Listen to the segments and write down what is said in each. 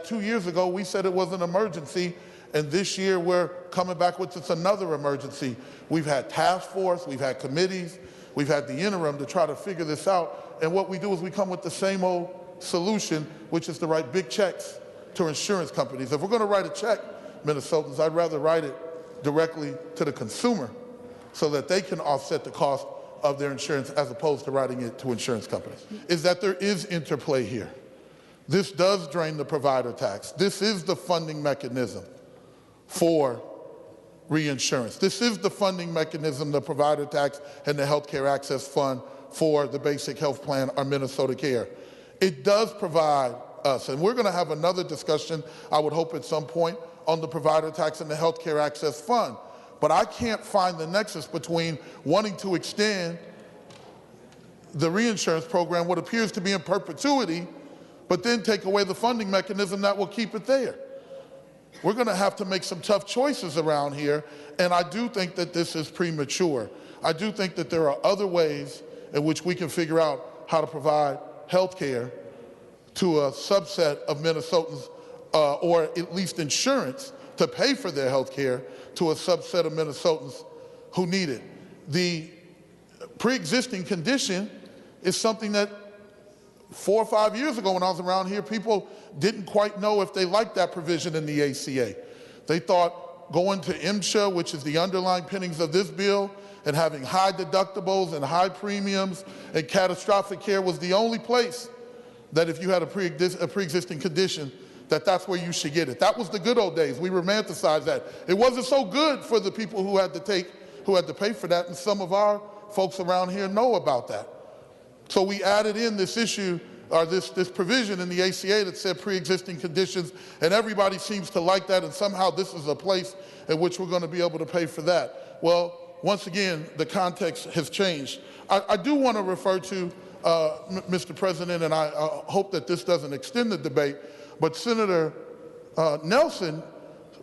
2 years ago we said it was an emergency, and this year we're coming back with it's another emergency. We've had task force, we've had committees, we've had the interim to try to figure this out, and what we do is we come with the same old solution, which is to write big checks to insurance companies. If we're going to write a check, Minnesotans, I'd rather write it directly to the consumer so that they can offset the cost of their insurance as opposed to writing it to insurance companies. Is that there is interplay here. This does drain the provider tax. This is the funding mechanism for reinsurance. This is the funding mechanism, the provider tax and the healthcare access fund for the basic health plan or Minnesota Care. It does provide us, and we're going to have another discussion, I would hope at some point, on the provider tax and the healthcare access fund. But I can't find the nexus between wanting to extend the reinsurance program, what appears to be in perpetuity, but then take away the funding mechanism that will keep it there. We're going to have to make some tough choices around here, and I do think that this is premature. I do think that there are other ways in which we can figure out how to provide health care to a subset of Minnesotans, or at least insurance to pay for their health care to a subset of Minnesotans who need it. The pre-existing condition is something that 4 or 5 years ago when I was around here, people didn't quite know if they liked that provision in the ACA. They thought going to MSHA, which is the underlying pinnings of this bill, and having high deductibles and high premiums and catastrophic care was the only place that if you had a pre-existing condition, that's where you should get it. That was the good old days. We romanticized that. It wasn't so good for the people who had to pay for that, and some of our folks around here know about that. So we added in this issue, or this provision in the ACA that said pre-existing conditions, and everybody seems to like that, and somehow this is a place in which we're going to be able to pay for that. Well, once again, the context has changed. I do want to refer to, Mr. President, and I hope that this doesn't extend the debate, but Senator Nelson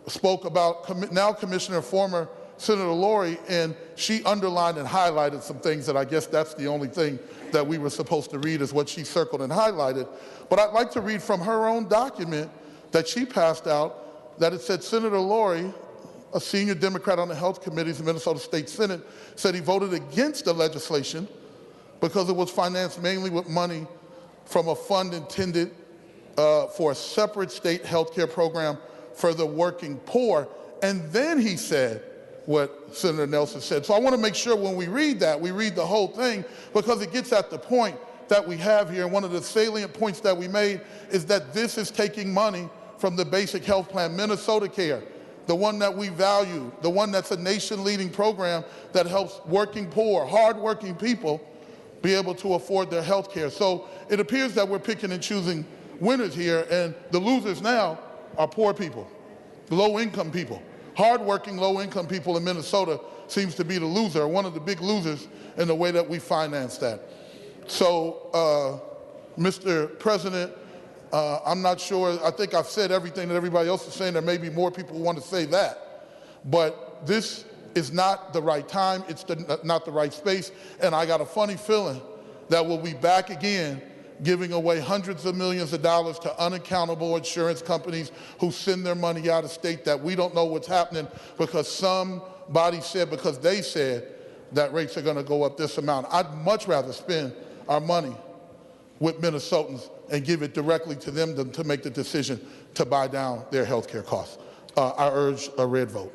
spoke about now Commissioner, former Senator Lori, and she underlined and highlighted some things that I guess that's the only thing that we were supposed to read is what she circled and highlighted. But I'd like to read from her own document that she passed out that it said Senator Lori, a senior Democrat on the health committees in the Minnesota State Senate, said he voted against the legislation because it was financed mainly with money from a fund intended for a separate state health care program for the working poor. And then he said what Senator Nelson said. So I want to make sure when we read that, we read the whole thing, because it gets at the point that we have here. And one of the salient points that we made is that this is taking money from the basic health plan, Minnesota Care, the one that we value, the one that's a nation-leading program that helps working poor, hard-working people be able to afford their health care. So it appears that we're picking and choosing winners here, and the losers now are poor people, low-income people. Hard-working, low-income people in Minnesota seems to be the loser, one of the big losers in the way that we finance that. So, Mr. President, I'm not sure, I think I've said everything that everybody else is saying. There may be more people who want to say that, but this is not the right time, it's not the right space, and I got a funny feeling that we'll be back again giving away hundreds of millions of dollars to unaccountable insurance companies who send their money out of state that we don't know what's happening because somebody said, because they said that rates are going to go up this amount. I'd much rather spend our money with Minnesotans and give it directly to them than to make the decision to buy down their health care costs. I urge a red vote.